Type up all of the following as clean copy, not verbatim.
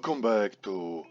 Welcome back to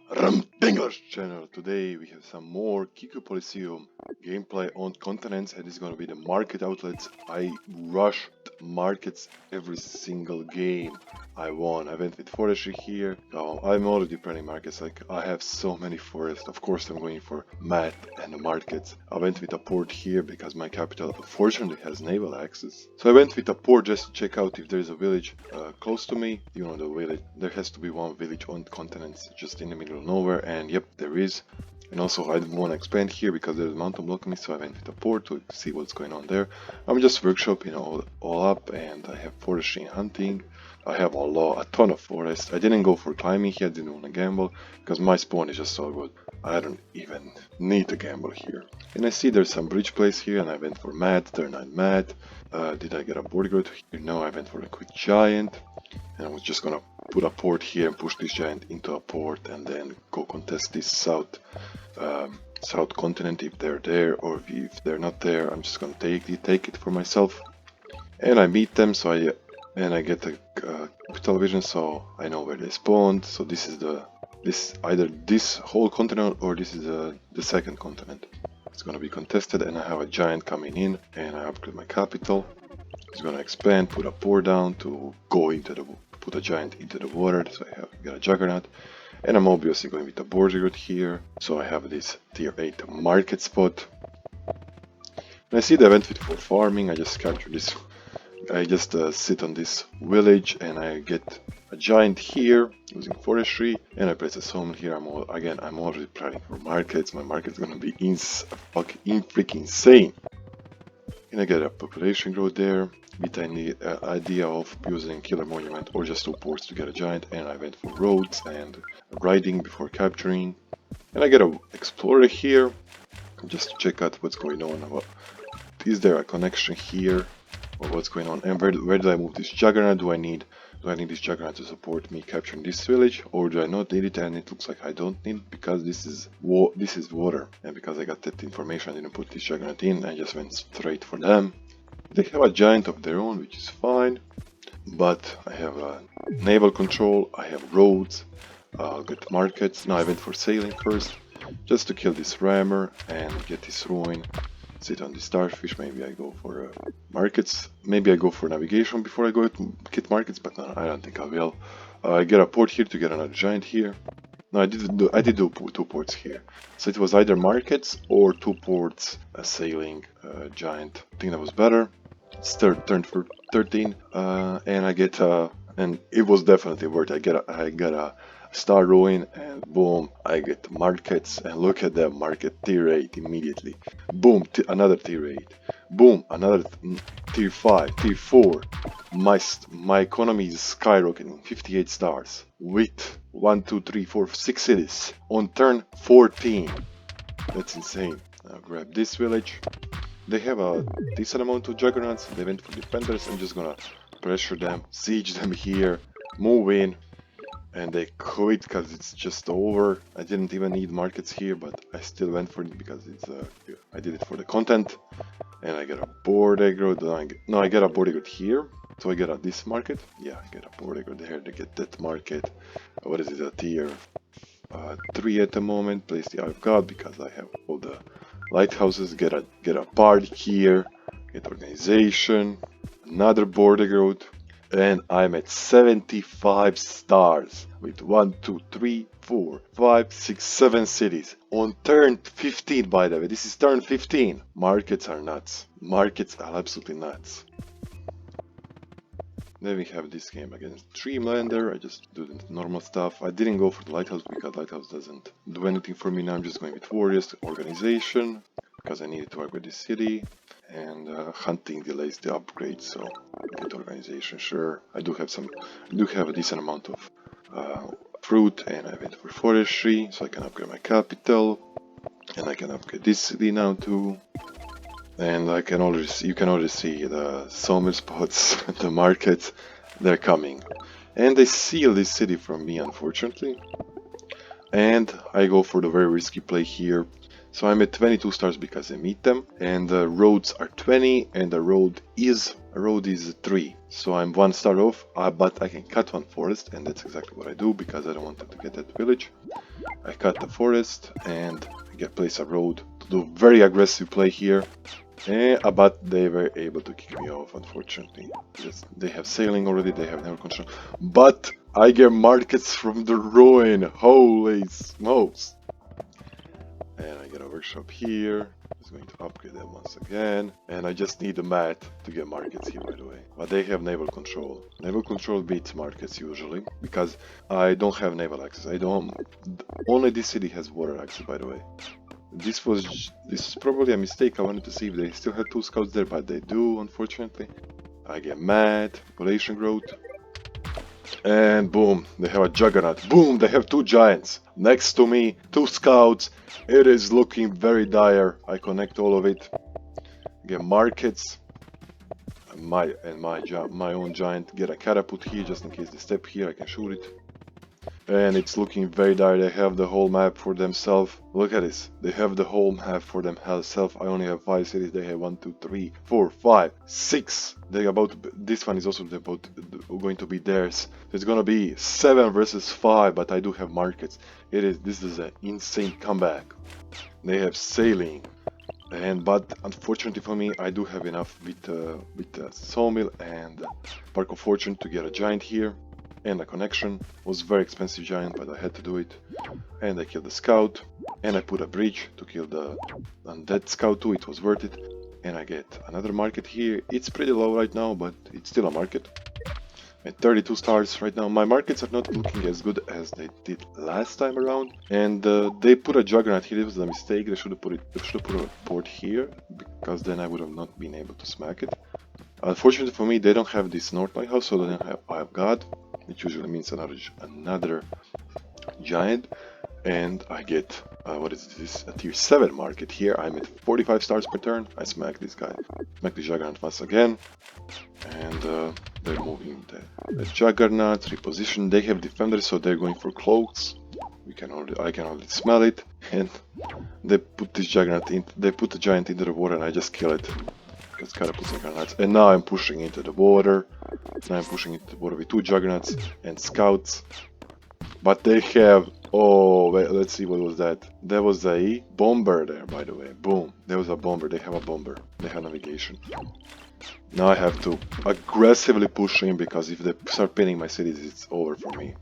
English channel. Today we have some more Kickoo Polysseum gameplay on continents, and it's gonna be the market outlets. I rushed markets every single game I won. I went with forestry here. I'm already planning markets, like I have so many forests. Of course I'm going for math and the markets. I went with a port here because my capital fortunately has naval access. So I went with a port just to check out if there's a village close to me. You know, the village, there has to be one village on continents just in the middle of nowhere, and yep, there is. And also I didn't want to expand here because there's a mountain blocking me, so I went with a port to see what's going on there. I'm just workshopping all up, and I have forestry and hunting. I have a ton of forest. I didn't go for climbing here, I didn't want to gamble because my spawn is just so good. I don't even need to gamble here. And I see there's some bridge place here, and I went for math, turn 9 math. Did I get a border growth here? No, I went for a quick giant. And I was just gonna put a port here and push this giant into a port, and then go contest this south continent if they're there, or if they're not there. I'm just gonna take it for myself. And I meet them, so I get a capital vision, so I know where they spawned. So this is either this whole continent or this is the second continent. It's gonna be contested, and I have a giant coming in, and I upgrade my capital. It's gonna expand, put a port down to go into put a giant into the water, so I got a juggernaut. And I'm obviously going with the border route here, so I have this tier 8 market spot. And I see the event for farming. I just capture this. I just sit on this village, and I get a giant here using forestry, and I place a summon here. I'm already planning for markets. My market's gonna be freaking insane. And I get a population growth there with the idea of using killer monument or just 2 ports to get a giant, and I went for roads and riding before capturing. And I get a explorer here just to check out what's going on. Is there a connection here, or what's going on, and where do I move this juggernaut? Do I need this juggernaut to support me capturing this village, or do I not need it? And it looks like I don't need it because this is water, and because I got that information I didn't put this juggernaut in. I just went straight for them. They have a giant of their own, which is fine, but I have naval control, I have roads, I'll get markets. Now I went for sailing first just to kill this rammer and get this ruin. Sit on the starfish. Maybe I go for markets. Maybe I go for navigation before I go to get markets, but no, I don't think I will. I get a port here to get another giant here. No, I did do 2 ports here. So it was either markets or 2 ports, a sailing giant. I think that was better. It's turn for 13, and I get and it was definitely worth it. I got a star ruin, and boom, I get markets, and look at that market, tier 8 immediately. Boom, another tier 8. Boom, another tier 5, tier 4. My economy is skyrocketing, 58 stars with 1, 2, 3, 4, 6 cities on turn 14. That's insane. I'll grab this village. They have a decent amount of juggernauts. They went for defenders. I'm just gonna pressure them, siege them here, move in, and they quit because it's just over. I didn't even need markets here, but I still went for it because it's I did it for the content. And I get a border growth. I get a border growth here. So I get this market. Yeah, I get a border growth here to get that market. What is it? A tier 3 at the moment. Place the Eye of God because I have all the lighthouses. Get a party here. Get organization. Another border growth. And I'm at 75 stars with 1, 2, 3, 4, 5, 6, 7 cities on turn 15. By the way, this is turn 15. Markets are nuts. Markets are absolutely nuts. Then we have this game against Dreamlander. I just do the normal stuff. I didn't go for the lighthouse because lighthouse doesn't do anything for me. Now I'm just going with warriors, organization, because I needed to upgrade this city, and hunting delays the upgrade, so get organization. Sure, I do have a decent amount of fruit, and I went for forestry, so I can upgrade my capital, and I can upgrade this city now too. And you can already see the sawmill spots, the markets, they're coming. And they seal this city from me, unfortunately. And I go for the very risky play here. So I'm at 22 stars because I meet them, and the roads are 20, and the road is 3. So I'm 1 star off, but I can cut 1 forest, and that's exactly what I do because I don't want to get that village. I cut the forest and place a road to do very aggressive play here. But they were able to kick me off, unfortunately. Yes, they have sailing already, they have never control. But I get markets from the ruin, holy smokes! And I get a workshop here. Just going to upgrade them once again. And I just need a mat to get markets here, by the way. But they have naval control. Naval control beats markets usually, because I don't have naval access. Only this city has water access, by the way. This is probably a mistake. I wanted to see if they still had 2 scouts there, but they do, unfortunately. I get mad, population growth. And boom, they have a juggernaut. Boom, they have 2 giants. Next to me, 2 scouts. It is looking very dire. I connect all of it. Get markets. My own giant. Get a catapult here, just in case they step here, I can shoot it. And it's looking very dire. They have the whole map for themselves. Look at this. They have the whole map for themselves. I only have 5 cities. They have 1, 2, 3, 4, 5, 6. This one is also going to be theirs. It's gonna be 7 versus 5, but I do have markets. This is an insane comeback. They have sailing. But unfortunately for me, I do have enough with sawmill and Park of Fortune to get a giant here. And a connection. It was very expensive giant, but I had to do it. And I killed the scout. And I put a bridge to kill the undead scout too. It was worth it. And I get another market here. It's pretty low right now, but it's still a market. At 32 stars right now. My markets are not looking as good as they did last time around. And they put a juggernaut here. It was a mistake. They should have put a port here, because then I would have not been able to smack it. Unfortunately for me, they don't have this North Lighthouse, so they don't have Eye of God, which usually means another giant. And I get, what is this, a tier 7 market here. I'm at 45 stars per turn. I smack this guy, smack the juggernaut once again. And they're moving the juggernaut, reposition. They have defenders, so they're going for cloaks. I can already smell it. And they put this juggernaut they put the giant into the water, and I just kill it. Catapults and grenades. And now I'm pushing into the water. Now I'm pushing into the water with 2 juggernauts and scouts. But they have... Oh, wait, let's see, what was that? There was a bomber there, by the way. Boom. There was a bomber. They have a bomber. They have navigation. Now I have to aggressively push in, because if they start pinning my cities, it's over for me.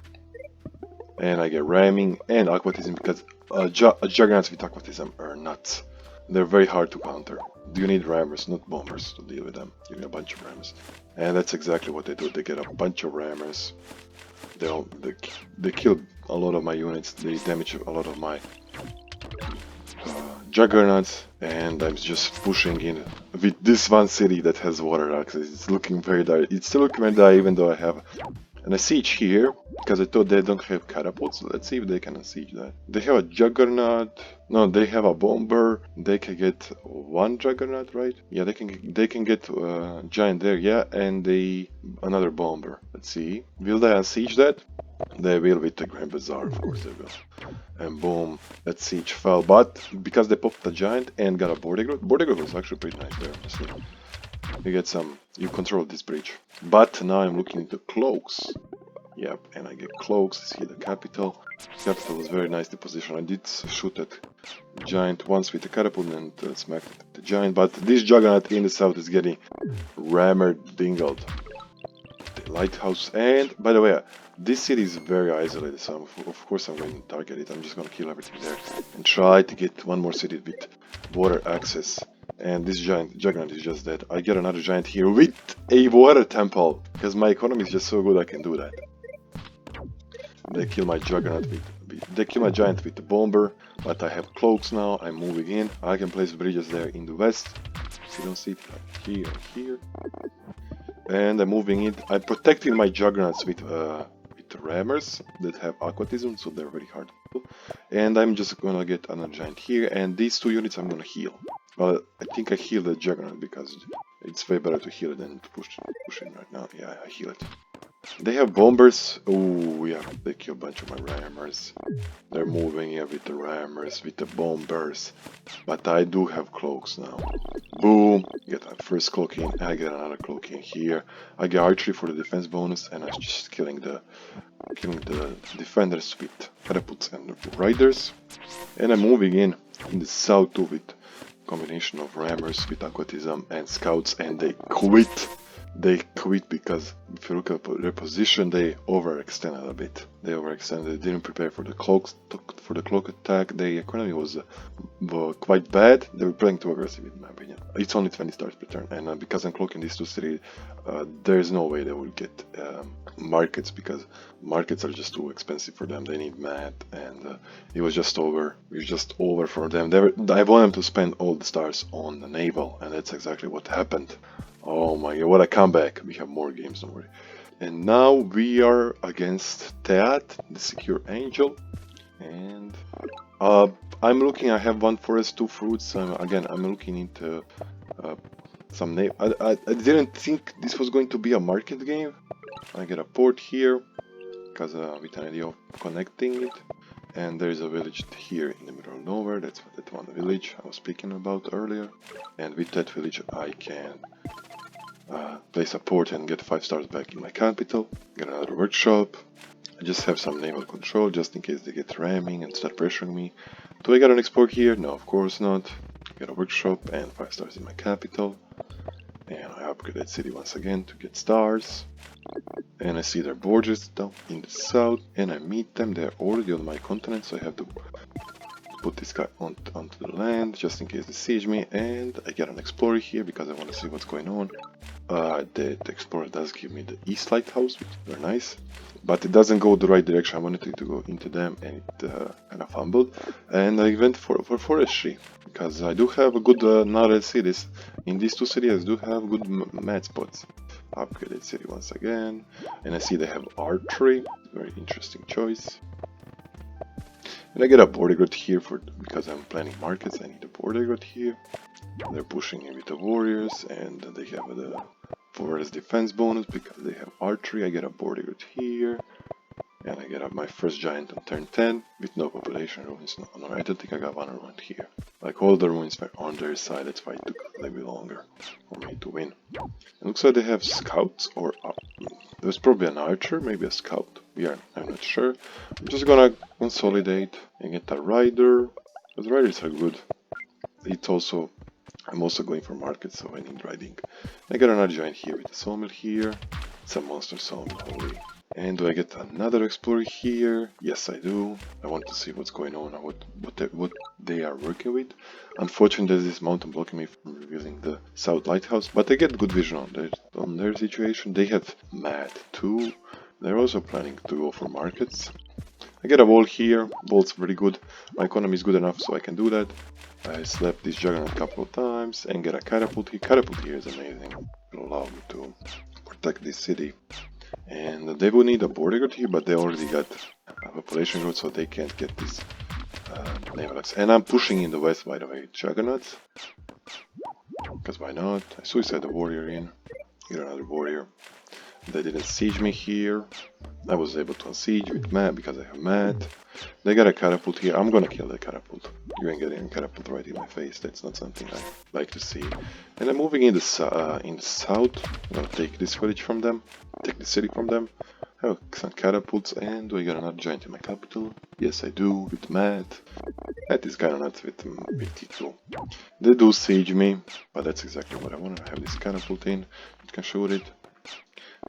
And I get ramming and aquatism, because juggernauts with aquatism are nuts. They're very hard to counter. You need rammers, not bombers, to deal with them. You need a bunch of rammers. And that's exactly what they do. They get a bunch of rammers. They kill a lot of my units. They damage a lot of my juggernauts. And I'm just pushing in with this one city that has water access. It's looking very dire. It's still looking very dire, even though I have a siege here, because I thought they don't have catapults. Let's see if they can siege that. They have a juggernaut. No, they have a bomber. They can get 1 juggernaut, right? Yeah, they can get giant there, yeah, and another bomber. Let's see. Will they siege that? They will with the Grand Bazaar, of course they will. And boom, that siege fell. But because they popped the giant and got a border growth was actually pretty nice there, honestly. You get you control this bridge. But now I'm looking into cloaks. Yep, and I get cloaks. See the capital. Capital was very nicely positioned. I did shoot at the giant once with the catapult and smacked the giant. But this juggernaut in the south is getting rammered, dingled. The lighthouse. And by the way, this city is very isolated, so of course I'm going to target it. I'm just going to kill everything there and try to get 1 more city with water access. And this giant juggernaut is just dead. I get another giant here with a water temple, because my economy is just so good I can do that. They kill my juggernaut they kill my giant with the bomber, but I have cloaks now. I'm moving in. I can place bridges there in the west. So you don't see it like here and here. And I'm moving in. I'm protecting my juggernauts with rammers that have aquatism, so they're very hard to kill. And I'm just gonna get another giant here, and these 2 units I'm gonna heal. Well, I think I heal the juggernaut because it's way better to heal it than to push in right now. Yeah, I heal it. They have bombers. Oh yeah, they kill a bunch of my rammers. They're moving here with the rammers, with the bombers. But I do have cloaks now. Boom! Get my first cloak in, I get another cloak in here. I get archery for the defense bonus, and I'm just killing the defenders with catapults and riders. And I'm moving in the south too with combination of rammers with aquatism and scouts, and they quit. They quit because if you look at their position, they overextended a bit. They overextended. They didn't prepare for the cloak attack. Their economy was quite bad. They were playing too aggressive, in my opinion. It's only 20 stars per turn, and because I'm cloaking these two cities, there's no way they will get markets, because markets are just too expensive for them. They need mat, and it was just over. It was just over for them. I want them to spend all the stars on the naval, and that's exactly what happened. Oh my god, what a comeback. We have more games, don't worry. And now we are against Teat, the Secure Angel. And I'm looking, I have one forest, two fruits. Again, I'm looking into some name. I didn't think this was going to be a market game. I get a port here, because with an idea of connecting it. And there is a village here in the middle of nowhere. That's that one village I was speaking about earlier. And with that village I can place a port and get 5 stars back in my capital. Get another workshop. I just have some naval control just in case they get ramming and start pressuring me. Do I get an export here? No, of course not. Get a workshop and 5 stars in my capital. And I upgrade that city once again to get stars. And I see their borders down in the south, and I meet them. They're already on my continent, so I have to put this guy onto the land just in case they siege me. And I get an explorer here because I want to see what's going on. The explorer does give me the east lighthouse, which is very nice, but it doesn't go the right direction. I wanted it to go into them, and it kind of fumbled. And I went for forestry because I do have a good northern cities. In these two cities I do have good mat spots. Upgraded city once again, and I see they have archery. Very interesting choice. And I get a border guard here because I'm planning markets. I need a border guard here. They're pushing in with the warriors, and they have the forest defense bonus because they have archery. I get a border guard here, and I get up my first giant on turn 10 with no population ruins. No, I don't think I got one around here. Like all the ruins were on their side, that's why it took a little bit longer for me to win. It looks like they have scouts, or there's probably an archer, maybe a scout. I'm not sure. I'm just gonna consolidate and get a rider. Because riders are good. I'm also going for markets, so I need riding. I got another giant here with a sawmill here. It's a monster sawmill, holy. And do I get another explorer here? Yes, I do. I want to see what's going on, what they are working with. Unfortunately, there's this mountain blocking me from revealing the south lighthouse, but I get good vision on their situation. They have mat too. They're also planning to go for markets. I get a wall here. Wall's very good. My economy is good enough, so I can do that. I slapped this juggernaut a couple of times and get a catapult here. Catapult here is amazing. It'll allow me to protect this city. And they will need a border guard here, but they already got a population guard, so they can't get this naval axe. And I'm pushing in the west, by the way, juggernauts. Because why not? I suicide the warrior in. Get another warrior. They didn't siege me here. I was able to unsiege with mat because I have mat. They got a catapult here. I'm gonna kill the catapult. You ain't getting a catapult right in my face. That's not something I like to see. And I'm moving in the south. I'm gonna take this village from them. Take the city from them. I have some catapults, and do I get another giant in my capital? Yes, I do, with mat. That is kinda nuts with T2. They do siege me, but that's exactly what I want. I have this catapult in. You can shoot it.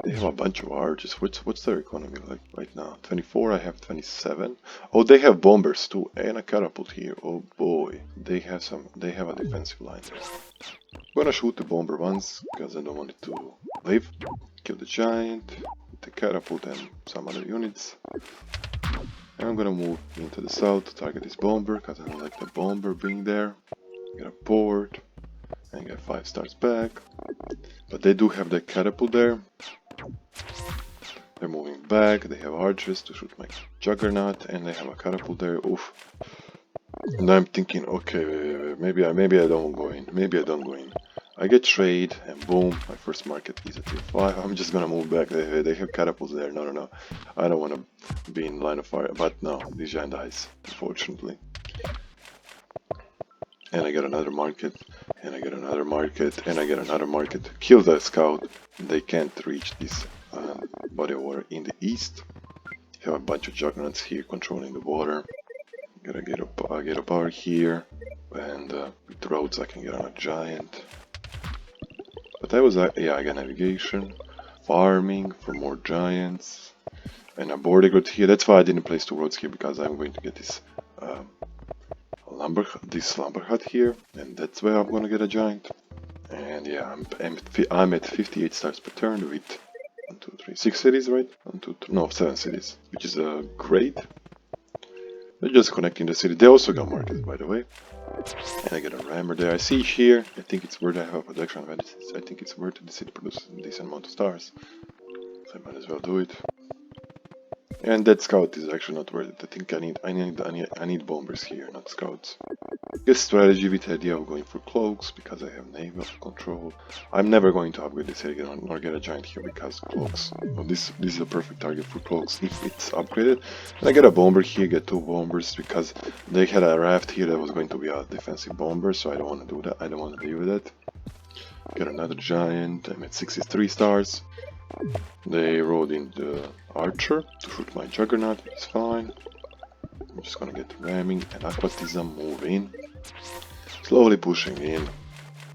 They have a bunch of archers. What's their economy like right now? 24, I have 27. Oh, they have bombers too, and a catapult here. Oh boy. They have a defensive line there. I'm gonna shoot the bomber once, because I don't want it to live. Kill the giant, the catapult and some other units. And I'm gonna move into the south to target this bomber, because I don't like the bomber being there. Get a port, and get 5 stars back. But they do have the catapult there. They're moving back, they have archers to shoot my juggernaut, and they have a catapult there. Oof. And I'm thinking, okay, maybe I don't go in. Maybe I don't go in. I get trade, and boom, my first market is at tier 5. I'm just gonna move back. They have catapults there. No, no, no. I don't want to be in line of fire. But no, this giant dies, unfortunately. And I get another market, and I get another market, and I get another market. Kill the scout. They can't reach this body of water in the east. Have a bunch of juggernauts here controlling the water. Gotta get a power here, and with roads I can get on a giant. But I was, yeah, I got navigation, farming for more giants, and a border grid here. That's why I didn't place 2 roads here, because I'm going to get this lumber hut here, and that's where I'm gonna get a giant. And yeah, I'm at 58 stars per turn with 1, 2, 3, 6 cities, right? 1, 2, 3, no, 7 cities, which is great. They're just connecting the city. They also got markets, by the way. And I get a rammer there. I see here, I think it's worth. I have a production of edits. I think it's worth the city produces a decent amount of stars. So I might as well do it. And that scout is actually not worth it. I think I need bombers here, not scouts. Good strategy with the idea of going for cloaks, because I have naval control. I'm never going to upgrade this area nor get a giant here, because cloaks. Well, this is a perfect target for cloaks if it's upgraded. And I get a bomber here, get 2 bombers, because they had a raft here that was going to be a defensive bomber, so I don't want to do that. I don't want to deal with that. Get another giant. I'm at 63 stars. They rode in the archer to shoot my juggernaut. It's fine. I'm just gonna get ramming and aquatism, move in. Slowly pushing in.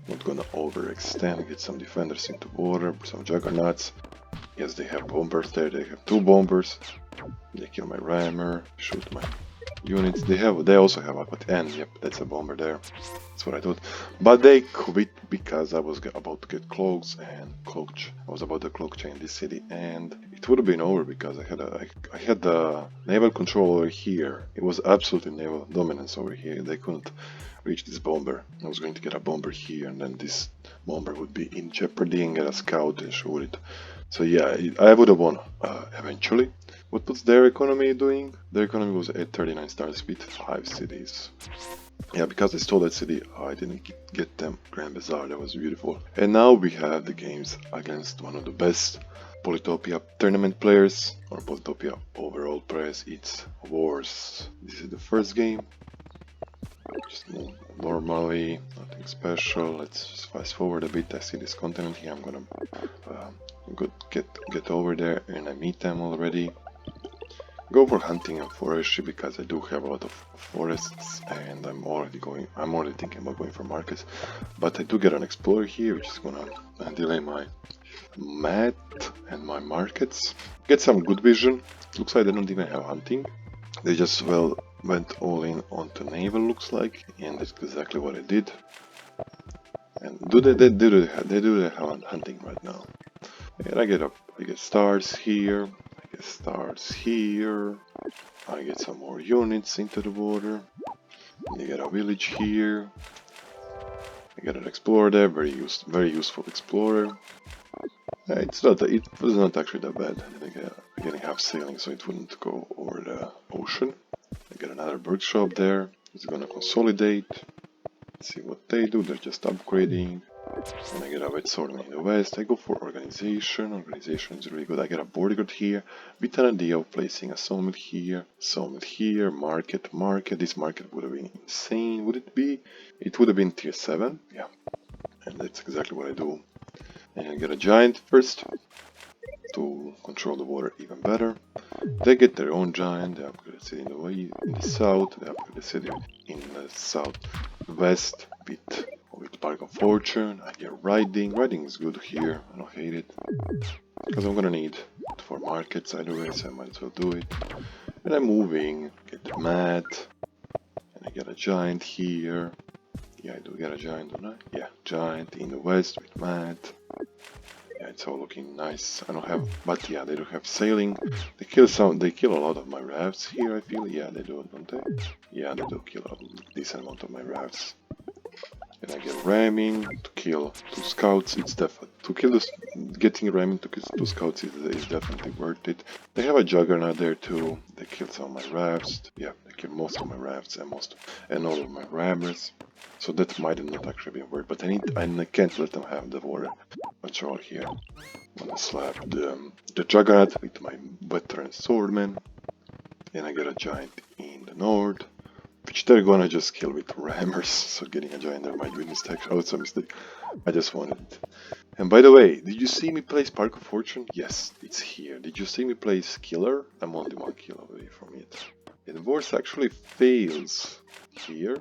Not gonna overextend. Get some defenders into water, some juggernauts. Yes, they have bombers there. They have 2 bombers. They kill my rammer, shoot my units. They also have aquatism. And yep, that's a bomber there. That's what I thought. But they quit because I was about to get cloaks and I was about to cloak chain this city, and it would have been over because I had the naval control over here. It was absolutely naval dominance over here. They couldn't reach this bomber. I was going to get a bomber here, and then this bomber would be in jeopardy and get a scout and shoot it. So yeah, I would have won eventually. What was their economy doing? Their economy was at 39 stars with 5 cities. Yeah, because I stole that city, I didn't get them Grand Bazaar. That was beautiful. And now we have the games against one of the best Polytopia tournament players, or Polytopia overall players. It's Wars. This is the first game. Just move normally, nothing special. Let's just fast forward a bit. I see this continent here. I'm gonna get over there, and I meet them already. Go for hunting and forestry because I do have a lot of forests, and I'm already thinking about going for markets. But I do get an explorer here, which is gonna delay my mat and my markets. Get some good vision. Looks like they don't even have hunting. They just went all in onto naval, looks like, and that's exactly what I did. And they do have hunting right now. And I get stars here. Stars here. I get some more units into the water. I get a village here. I get an explorer there, very useful explorer. It was not actually that bad. I'm getting half sailing, so it wouldn't go over the ocean. I get another workshop there. It's gonna consolidate. Let's see what they do. They're just upgrading. And I get a red sword in the west. I go for organization. Organization is really good. I get a border guard here with an idea of placing a sawmill here, market. This market would have been insane, would it be? It would have been tier 7, yeah. And that's exactly what I do. And I get a giant first to control the water even better. They get their own giant. They upgrade the city in the south. They upgrade the city in the southwest with Park of Fortune. I get riding. Riding is good here. I don't hate it. Because I'm gonna need it for markets either way, so I might as well do it. And I'm moving, get the mat. And I get a giant here. Yeah, I do get a giant, don't I? Yeah, giant in the west with mat. Yeah, it's all looking nice. I don't have, but yeah, they don't have sailing. They kill a lot of my rafts here, I feel. Yeah, they do, don't they? Yeah, they do kill a decent amount of my rafts. And I get ramming to kill 2 scouts. It's definitely to kill this. Getting ramming to kill 2 scouts is definitely worth it. They have a juggernaut there too. They killed some of my rafts. Yeah, they killed most of my rafts and all of my rammers. So that might not actually be worth. But I can't let them have the water patrol here. I'm gonna slap the juggernaut with my veteran swordman, and I get a giant in the north, which they're gonna just kill with rammers. So getting a giant there might be a mistake. Oh, it's a mistake. I just wanted it. And by the way, did you see me play Spark of Fortune? Yes, it's here. Did you see me play Killer? I'm only 1 kill away from it. And Wars actually fails here,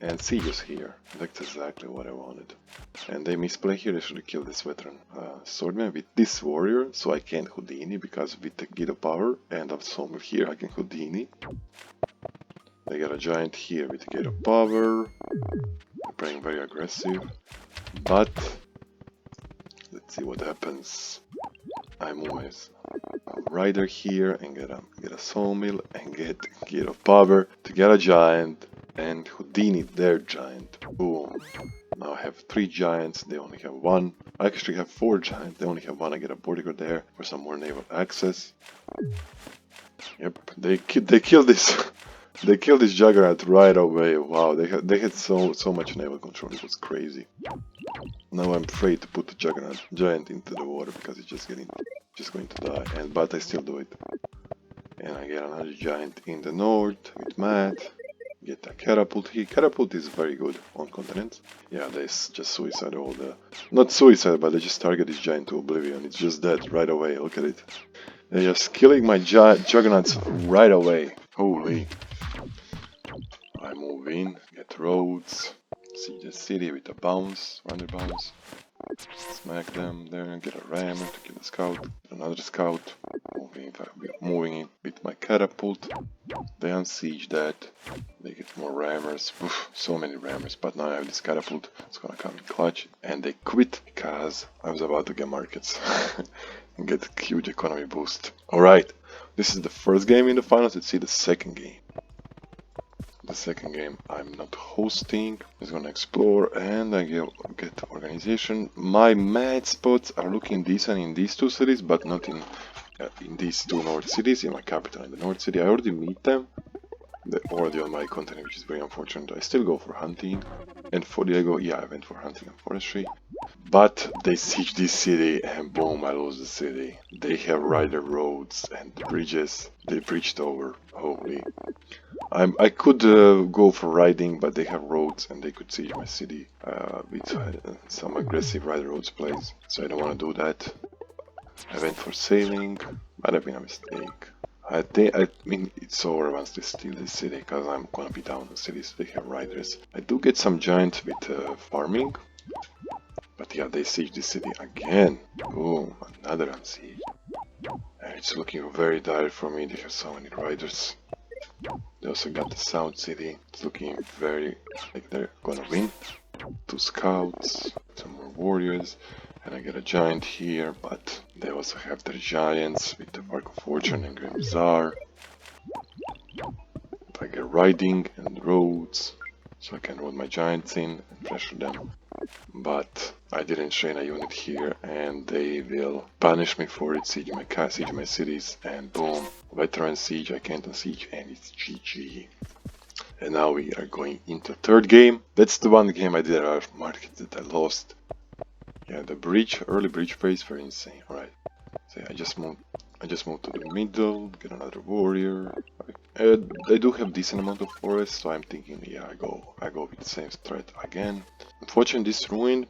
and Sieges here. That's exactly what I wanted. And they misplay here. They should have killed this veteran swordman with this warrior, so I can't Houdini, because with the Gate of Power and a Sawmill here I can Houdini. They got a giant here with the Gate of Power. They're playing very aggressive, but let's see what happens. I move my rider here and get a sawmill and get Gate of Power to get a giant and Houdini their giant. Boom. Now I have 3 giants, they only have 1. I actually have 4 giants, they only have 1. I get a bodyguard there for some more naval access. Yep, they killed this. They killed this juggernaut right away. Wow, they had so much naval control. It was crazy. Now I'm afraid to put the giant into the water because it's just going to die. But I still do it. And I get another giant in the north with Matt. Get a catapult here. Catapult is very good on continents. Yeah, they just suicide all the... Not suicide, but they just target this giant to oblivion. It's just dead right away. Look at it. They're just killing my juggernauts right away. Holy. I move in, get roads, see the city with a bounce, runner bounce. Smack them there, get a rammer to kill a scout, another scout. Moving in with my catapult. They unsiege that. They get more rammers. Oof, so many rammers, but now I have this catapult. It's gonna come in clutch. And they quit because I was about to get markets and get a huge economy boost. Alright, this is the first game in the finals. Let's see the second game. The second game I'm not hosting. I'm just gonna explore and I get organization. My mad spots are looking decent in these 2 cities, but not in these 2 north cities. In my capital and the north city, I already meet them. They're already on my continent, which is very unfortunate. I still go for hunting, and for Diego, yeah, I went for hunting and forestry. But they siege this city, and boom, I lose the city. They have rider roads and bridges. They breached over. Holy. I could go for riding, but they have roads and they could siege my city with some aggressive rider roads plays. So I don't want to do that. I went for sailing, might have been a mistake. I mean, it's so rare once they steal this city, because I'm gonna be down the cities. They have riders. I do get some giants with farming, but yeah, they siege this city again. Boom, another unsiege. And it's looking very dire for me. They have so many riders. They also got the South City. It's looking very like they're gonna win. 2 scouts, some more warriors, and I get a giant here, but they also have their giants with the Spark of Fortune and Grim Czar. I get riding and roads, so I can roll my giants in and pressure them. But I didn't train a unit here, and they will punish me for it, siege my cities, and boom, veteran siege, I can't unsiege, and it's GG. And now we are going into 3rd game. That's the one game I did at our market that I lost. Yeah, the early breach phase, very insane. Alright, so yeah, I just moved to the middle, get another warrior. They do have decent amount of forest, so I'm thinking, yeah, I go with the same strat again. Unfortunately, this ruin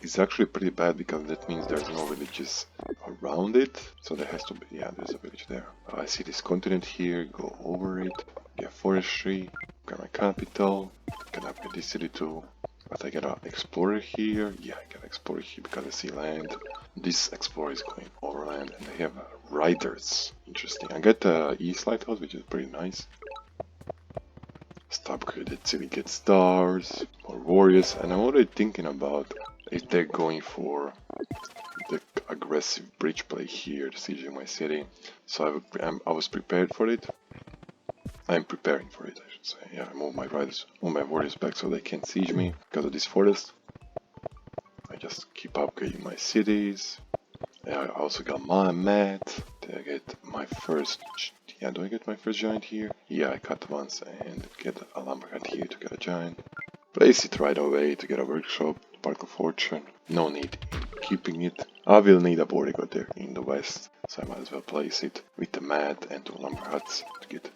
is actually pretty bad because that means there's no villages around it. So there has to be, yeah, there's a village there. I see this continent here, go over it, get forestry, get my capital, can upgrade this city too. But I get an explorer here. Yeah, I get an explorer here because I see land. This explorer is going overland and they have riders. Interesting. I get the East Lighthouse, which is pretty nice. Stop upgraded city gets stars, more warriors, and I'm already thinking about if they're going for the aggressive bridge play here to siege my city. So I was prepared for it. I'm preparing for it, I should So yeah, I move my warriors back so they can't siege me because of this forest. I just keep upgrading my cities. I also got my mat. Did I get my first... Yeah, do I get my first giant here? Yeah, I cut once and get a lumber hut here to get a giant. Place it right away to get a workshop, Park of Fortune. No need in keeping it. I will need a bodyguard there in the west, so I might as well place it with the mat and 2 lumber huts to get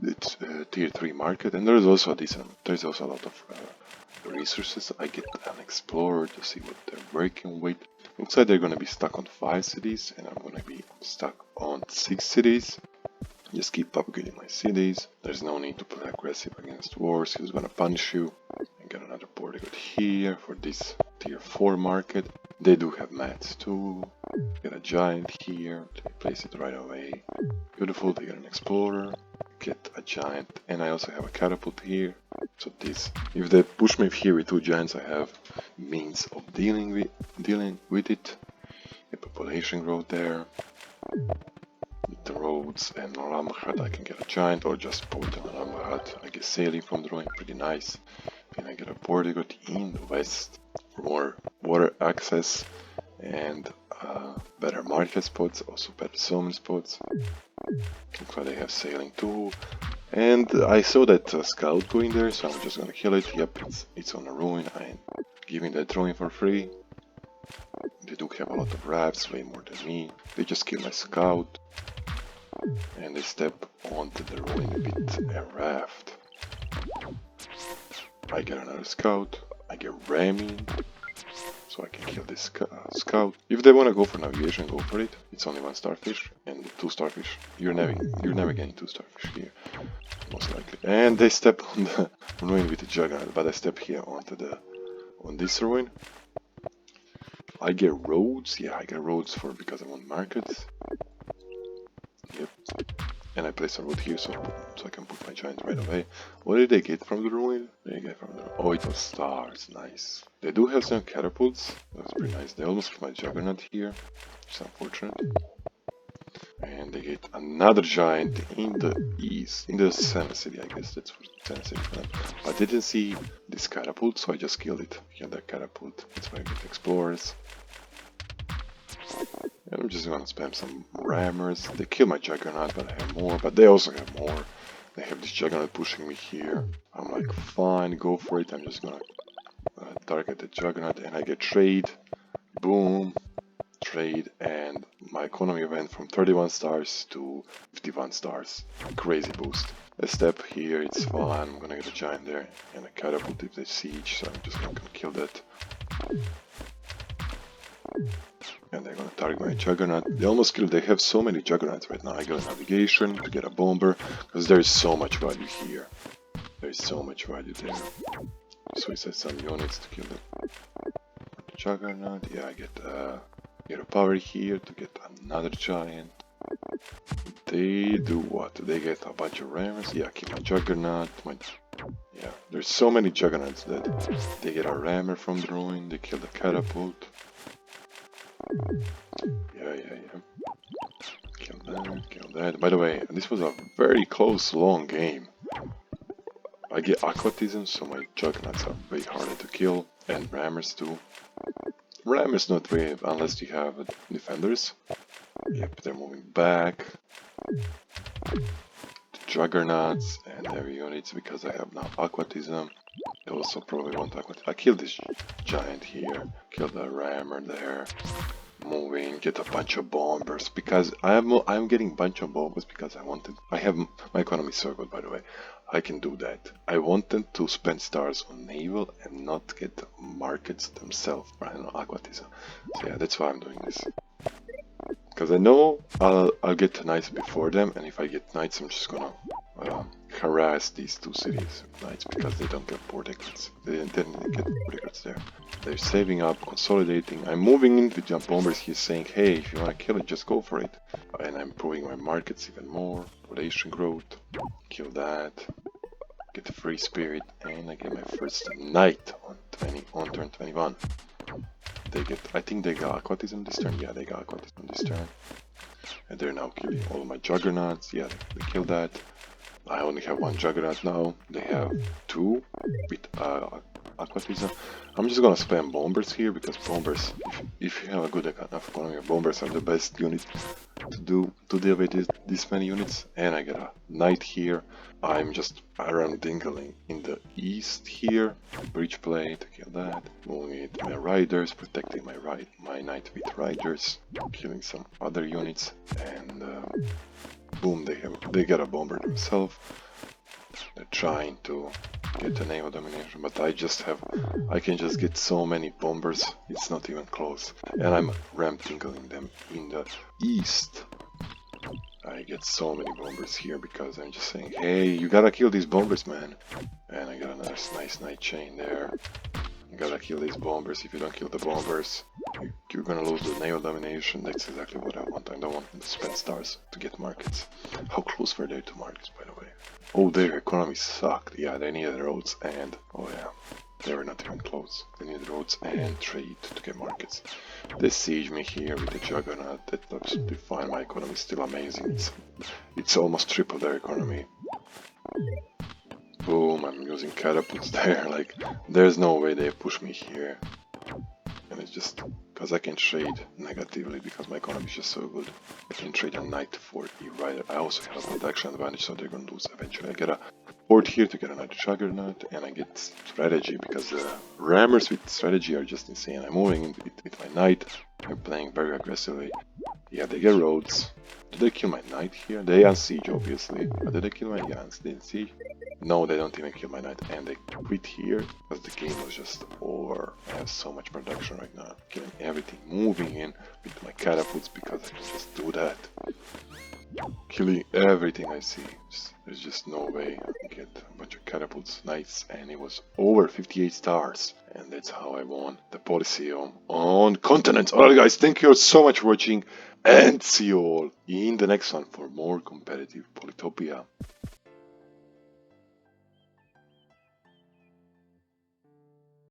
its tier 3 market. And there's also a lot of resources. I get an explorer to see what they're working with. Looks like they're gonna be stuck on 5 cities, and I'm gonna be stuck on 6 cities. Just keep upgrading my cities. There's no need to play aggressive against wars. He's gonna punish you. And get another bodyguard here for this tier 4 market. They do have mats too. Get a giant here. They place it right away. Beautiful. They get an explorer. Get a giant, and I also have a catapult here. So this, if they push me here with 2 giants, I have means of dealing with it. A population growth there. With the roads and a lumber hut, I can get a giant or just put in a lumber hut. I get sailing from the ruin, pretty nice. And I get a bodyguard in the west for more water access and better market spots, also better sawmill spots. Looks like they have sailing too. And I saw that scout going there, so I'm just gonna kill it. Yep, it's on a ruin. I'm giving that ruin for free. They do have a lot of rafts, way more than me. They just kill my scout. And they step onto the ruin with a raft. I get another scout. I get ramming. So I can kill this scout. If they want to go for navigation, go for it. It's only 1 starfish and 2 starfish. You're never getting 2 starfish here, most likely. And they step on the ruin with the juggernaut, but I step here on this ruin. I get roads. Yeah, I get roads because I want markets. Yep. And I place a road here so I can put my giant right away. What did they get from the ruin? Oh, it was stars. Nice. They do have some catapults. That's pretty nice. They almost get my juggernaut here. It's unfortunate. And they get another giant in the east, in the center city. I guess that's what center city. But I didn't see this catapult, so I just killed it. Here, the catapult. That's why I get explorers. And I'm just gonna spam some rammers. They kill my juggernaut, but I have more. But they also have more. They have this juggernaut pushing me here. I'm like, fine, go for it. I'm just gonna target the juggernaut, and I get trade. Boom, trade, and my economy went from 31 stars to 51 stars. Crazy boost. A step here, it's fine. I'm gonna get a giant there and a catapult if they siege. So I'm just gonna kill that. And they're gonna target my juggernaut. They almost killed. They have so many juggernauts right now. I got a navigation to get a bomber because there is so much value here. There is so much value there. So I set some units to kill the juggernaut. Yeah, I get a power here to get another giant. They do what? They get a bunch of rammers. Yeah, kill my juggernaut. Yeah, there's so many juggernauts that they get a rammer from the ruin. They kill the catapult. Yeah. Kill that. By the way, this was a very close, long game. I get aquatism, so my juggernauts are way harder to kill, and rammers too. Rammers not really, unless you have defenders. Yep, they're moving back. The juggernauts and their units, because I have now aquatism. They also probably want aquatism. I killed this giant here, kill the rammer there. Moving, get a bunch of bombers because I'm getting a bunch of bombers because I have my economy so good, by the way. I can do that. I wanted to spend stars on naval and not get markets themselves, right? No aquatism. So yeah, that's why I'm doing this. Because I know I'll get knights before them, and if I get knights, I'm just gonna harass these 2 cities with knights because they don't get bodyguards. They didn't get bodyguards there. They're saving up, consolidating. I'm moving in with jump bombers. He's saying, hey, if you want to kill it, just go for it. And I'm improving my markets even more. Population growth. Kill that. Get the free spirit, and I get my first knight on turn 21. They get, I think they got aquatism this turn. Yeah, they got aquatism this turn. And they're now killing all my juggernauts. Yeah, they killed that. I only have one Juggernaut now. They have two with Aquatism. I'm just gonna spam bombers here because bombers, if you have a good enough economy, bombers are the best unit to deal with this many units. And I get a knight here. I'm just around dingling in the east here. Bridge plate, kill that. Moving it, my riders, protecting my knight with riders, killing some other units, and boom, they get a bomber themselves. They're trying to get the naval domination, but I can just get so many bombers, it's not even close. And I'm ram-tinkling them in the east. I get so many bombers here because I'm just saying, hey, you gotta kill these bombers, man. And I got another nice knight chain there. You gotta kill these bombers. If you don't kill the bombers, you're gonna lose the naval domination. That's exactly what I want. I don't want them to spend stars to get markets. How close were they to markets, by the way? Oh, their economy sucked. Yeah, they needed roads and... oh yeah, they were not even close. They needed roads and trade to get markets. They siege me here with the Juggernaut. That looks fine. My economy is still amazing. It's almost triple their economy. Boom, I'm using catapults there. Like, there's no way they push me here. And it's just because I can trade negatively because my economy is just so good. I can trade a knight for a rider. I also have a protection advantage, so they're gonna lose eventually. I get a port here to get another Juggernaut, and I get strategy because the rammers with strategy are just insane. I'm moving with my knight. They're playing very aggressively. Yeah, they get roads. Did they kill my knight here? They unsiege, obviously. But did they kill my guns? They siege? No, they don't even kill my knight. And they quit here because the game was just over. I have so much production right now. Killing everything, moving in with my catapults because I can just do that. Killing everything I see. There's just no way I can get a bunch of catapults, knights, and it was over 58 stars. And that's how I won the Polysseum on continents. Alright guys, thank you so much for watching, and see you all in the next one for more competitive Polytopia.